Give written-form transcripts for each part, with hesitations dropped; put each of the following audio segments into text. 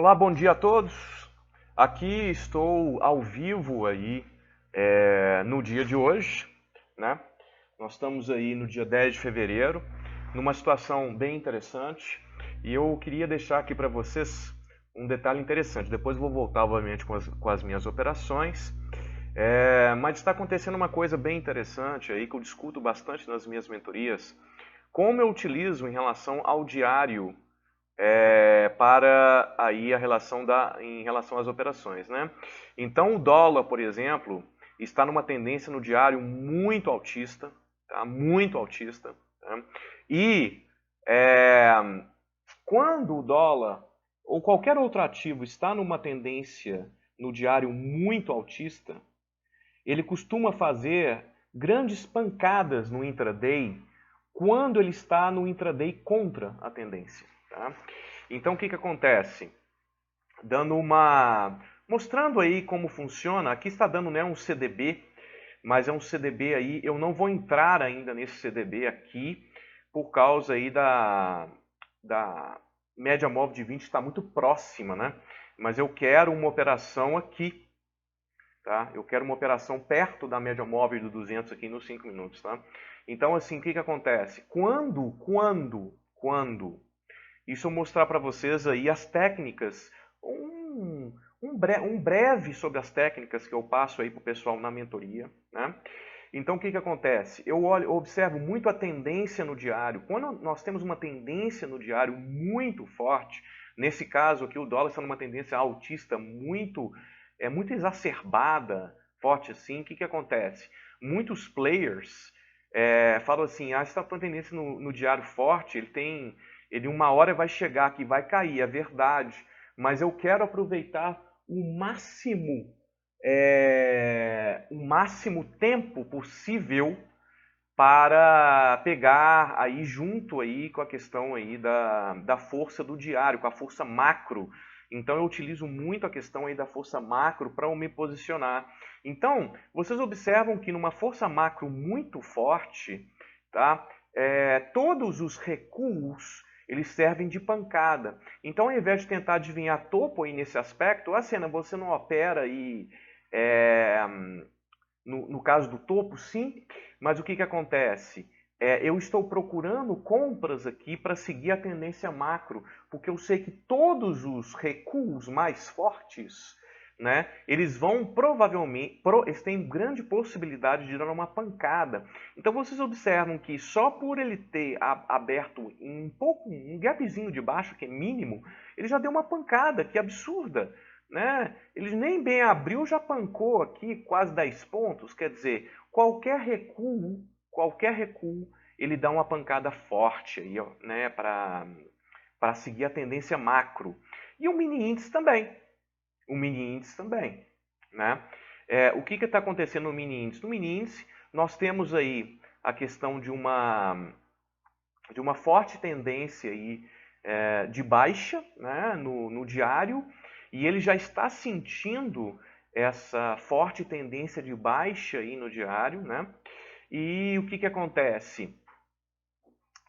Olá, bom dia a todos. Aqui estou ao vivo aí no dia de hoje, né? Nós estamos aí no dia 10 de fevereiro, numa situação bem interessante, e eu queria deixar aqui para vocês um detalhe interessante. Depois eu vou voltar, obviamente, com as minhas operações, mas está acontecendo uma coisa bem interessante aí que eu discuto bastante nas minhas mentorias, como eu utilizo em relação ao diário para aí em relação às operações, né? Então o dólar, por exemplo, está numa tendência no diário muito altista, tá? Muito altista, tá? E é, quando o dólar ou qualquer outro ativo está numa tendência no diário muito altista, ele costuma fazer grandes pancadas no intraday quando ele está no intraday contra a tendência. Tá? Então o que acontece? Mostrando aí como funciona, aqui está dando, né, um CDB, mas é um CDB aí, eu não vou entrar ainda nesse CDB aqui, por causa aí da média móvel de 20 está muito próxima, né? Mas eu quero uma operação aqui, tá? Eu quero uma operação perto da média móvel do 200 aqui nos 5 minutos, tá? Então, assim, o que acontece? Quando isso eu mostrar para vocês aí as técnicas, um breve sobre as técnicas que eu passo aí para o pessoal na mentoria, né? Então, o que acontece? Eu observo muito a tendência no diário. Quando nós temos uma tendência no diário muito forte, nesse caso aqui o dólar está numa tendência altista muito exacerbada, forte assim, o que acontece? Muitos players falam assim, está com tendência no diário forte, ele uma hora vai chegar que vai cair, é verdade, mas eu quero aproveitar o máximo tempo possível para pegar aí junto aí com a questão aí da força do diário, com a força macro. Então eu utilizo muito a questão aí da força macro para eu me posicionar. Então, vocês observam que numa força macro muito forte, tá? Todos os recuos eles servem de pancada. Então, ao invés de tentar adivinhar topo aí nesse aspecto, Senna, você não opera aí no caso do topo, sim, mas o que acontece? Eu estou procurando compras aqui para seguir a tendência macro, porque eu sei que todos os recuos mais fortes, né, eles vão provavelmente, eles têm grande possibilidade de dar uma pancada. Então vocês observam que só por ele ter aberto um gapzinho de baixo, que é mínimo, ele já deu uma pancada, que absurda. Né? Ele nem bem abriu, já pancou aqui quase 10 pontos. Quer dizer, qualquer recuo, ele dá uma pancada forte aí, ó, né, para seguir a tendência macro. E o mini índice também. Né? O que está acontecendo no mini índice? No mini índice, nós temos aí a questão de uma forte tendência aí, de baixa, né, no diário, e ele já está sentindo essa forte tendência de baixa aí no diário, né? E o que acontece?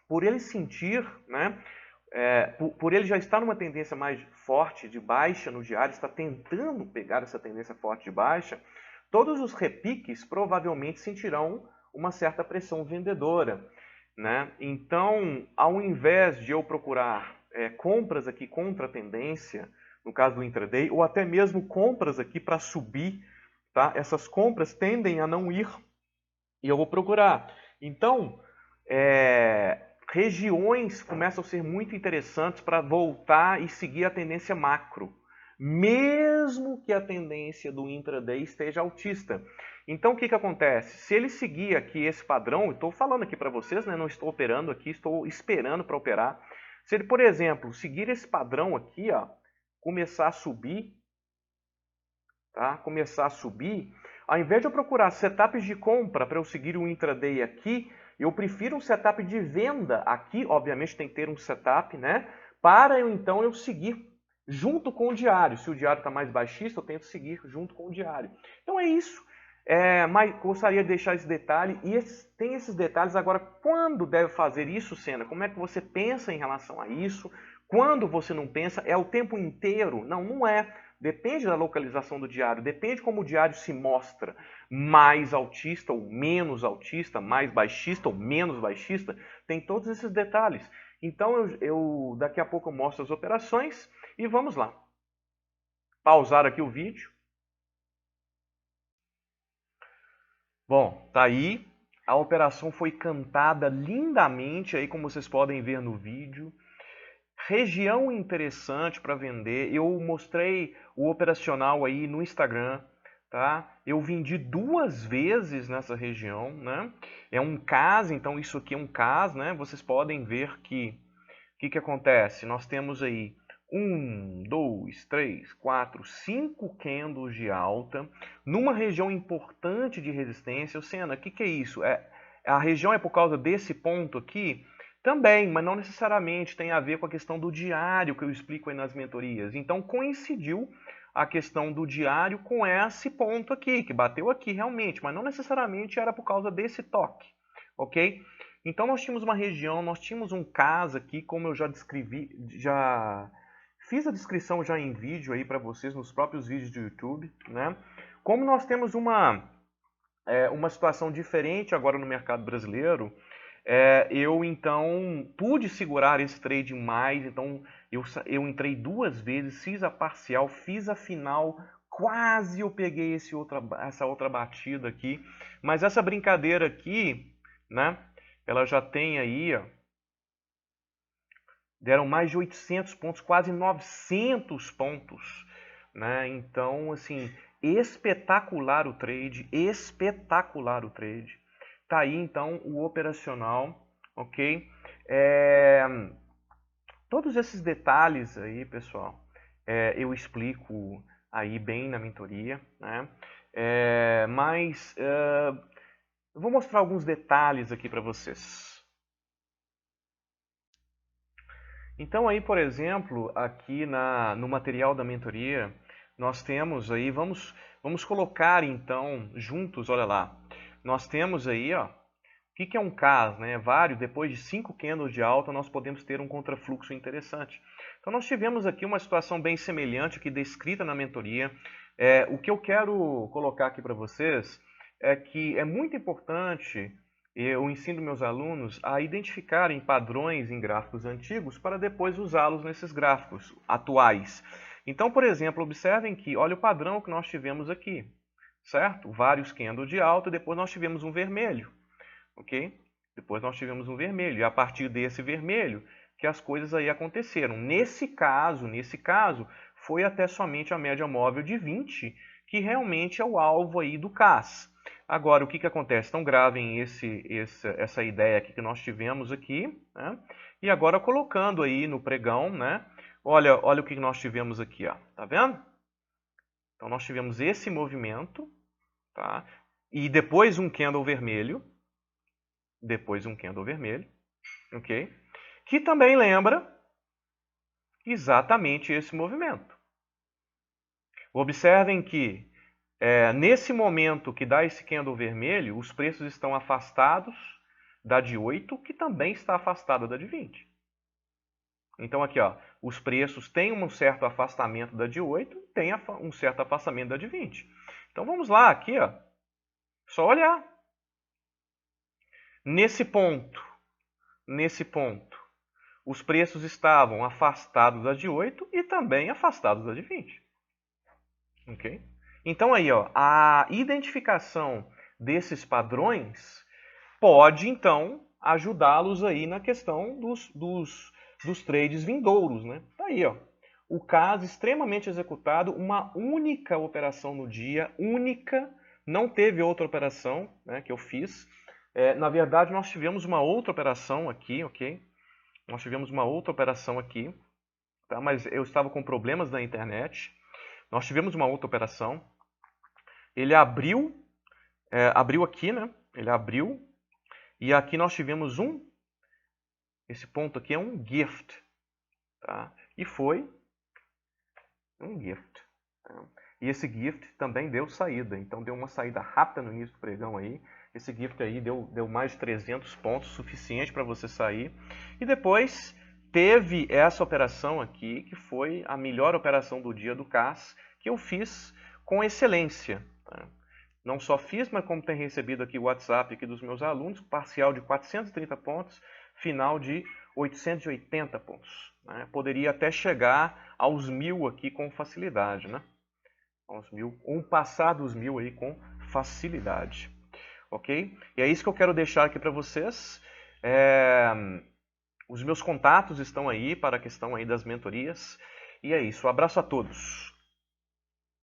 Por ele sentir, né? Por ele já estar numa tendência mais forte de baixa no diário, está tentando pegar essa tendência forte de baixa, todos os repiques provavelmente sentirão uma certa pressão vendedora, né? Então, ao invés de eu procurar compras aqui contra a tendência, no caso do intraday, ou até mesmo compras aqui para subir, tá? Essas compras tendem a não ir e eu vou procurar. Então, regiões começam a ser muito interessantes para voltar e seguir a tendência macro, mesmo que a tendência do intraday esteja altista. Então, o que acontece? Se ele seguir aqui esse padrão, estou falando aqui para vocês, né? Não estou operando aqui, estou esperando para operar. Se ele, por exemplo, seguir esse padrão aqui, ó, começar a subir, tá? Começar a subir, ao invés de eu procurar setups de compra para eu seguir o intraday aqui, eu prefiro um setup de venda aqui, obviamente tem que ter um setup, né? Para então eu seguir junto com o diário. Se o diário está mais baixista, eu tento seguir junto com o diário. Então é isso. Mas gostaria de deixar esse detalhe. E tem esses detalhes agora. Quando deve fazer isso, Senna? Como é que você pensa em relação a isso? Quando você não pensa, é o tempo inteiro. Não, não é. Depende da localização do diário, depende como o diário se mostra. Mais autista ou menos autista, mais baixista ou menos baixista, tem todos esses detalhes. Então eu daqui a pouco eu mostro as operações e vamos lá. Pausar aqui o vídeo. Bom, tá aí. A operação foi cantada lindamente aí, como vocês podem ver no vídeo. Região interessante para vender. Eu mostrei o operacional aí no Instagram, tá? Eu vendi 2 vezes nessa região, né? É um CAS, então isso aqui é um CAS, né? Vocês podem ver que o que acontece? Nós temos aí 1, 2, 3, 4, 5 candles de alta numa região importante de resistência. Senna, o que é isso? A região é por causa desse ponto aqui? Também, mas não necessariamente tem a ver com a questão do diário que eu explico aí nas mentorias. Então coincidiu a questão do diário com esse ponto aqui, que bateu aqui realmente, mas não necessariamente era por causa desse toque, ok? Então nós tínhamos uma região, nós tínhamos um caso aqui, como eu já descrevi, já fiz a descrição já em vídeo aí para vocês nos próprios vídeos do YouTube, né? Como nós temos uma situação diferente agora no mercado brasileiro, eu então pude segurar esse trade mais, então eu entrei 2 vezes, fiz a parcial, fiz a final, quase eu peguei essa outra batida aqui, mas essa brincadeira aqui, né? Ela já tem aí, ó, deram mais de 800 pontos, quase 900 pontos, né? Então, assim, espetacular o trade, espetacular o trade. Tá aí, então, o operacional, ok? Todos esses detalhes aí, pessoal, eu explico aí bem na mentoria, né? Mas eu vou mostrar alguns detalhes aqui para vocês. Então aí, por exemplo, aqui no material da mentoria, nós temos aí, vamos colocar então juntos, olha lá. Nós temos aí, ó, o que é um CAS, né? Depois de 5 candles de alta, nós podemos ter um contrafluxo interessante. Então nós tivemos aqui uma situação bem semelhante aqui descrita na mentoria. O que eu quero colocar aqui para vocês é que é muito importante, eu ensino meus alunos a identificarem padrões em gráficos antigos para depois usá-los nesses gráficos atuais. Então, por exemplo, observem que, olha o padrão que nós tivemos aqui, certo? Vários candles de alta, depois nós tivemos um vermelho, ok? Depois nós tivemos um vermelho, e a partir desse vermelho que as coisas aí aconteceram. Nesse caso, foi até somente a média móvel de 20, que realmente é o alvo aí do CAS. Agora, o que acontece? Então, gravem essa ideia aqui que nós tivemos aqui, né? E agora colocando aí no pregão, né? Olha o que nós tivemos aqui, ó. Tá vendo? Então, nós tivemos esse movimento, tá? E depois um candle vermelho. Ok? Que também lembra exatamente esse movimento. Observem que nesse momento que dá esse candle vermelho, os preços estão afastados da de 8, que também está afastada da de 20. Então aqui, ó, os preços têm um certo afastamento da de 8, tem um certo afastamento da de 20. Então vamos lá, aqui, ó, só olhar. Nesse ponto, os preços estavam afastados da de 8 e também afastados da de 20. Ok? Então aí, ó, a identificação desses padrões pode, então, ajudá-los aí na questão dos trades vindouros, né? Tá aí, ó, o caso extremamente executado, uma única operação no dia, única, não teve outra operação, né, que eu fiz. Na verdade, nós tivemos uma outra operação aqui, ok? Nós tivemos uma outra operação aqui, tá? Mas eu estava com problemas na internet. Nós tivemos uma outra operação. Ele abriu aqui, né? Ele abriu. E aqui nós tivemos esse ponto aqui é um gift, tá? E foi um gift. Tá? E esse gift também deu saída. Então deu uma saída rápida no início do pregão aí. Esse gift aí deu mais de 300 pontos, suficiente para você sair. E depois teve essa operação aqui, que foi a melhor operação do dia do CAS, que eu fiz com excelência. Tá? Não só fiz, mas como tem recebido aqui o WhatsApp aqui dos meus alunos, parcial de 430 pontos, final de 880 pontos. Né? Poderia até chegar aos 1000 aqui com facilidade, né? Aos 1000, ou passar dos 1000 aí com facilidade. Ok? E é isso que eu quero deixar aqui para vocês. Os meus contatos estão aí para a questão aí das mentorias. E é isso. Um abraço a todos.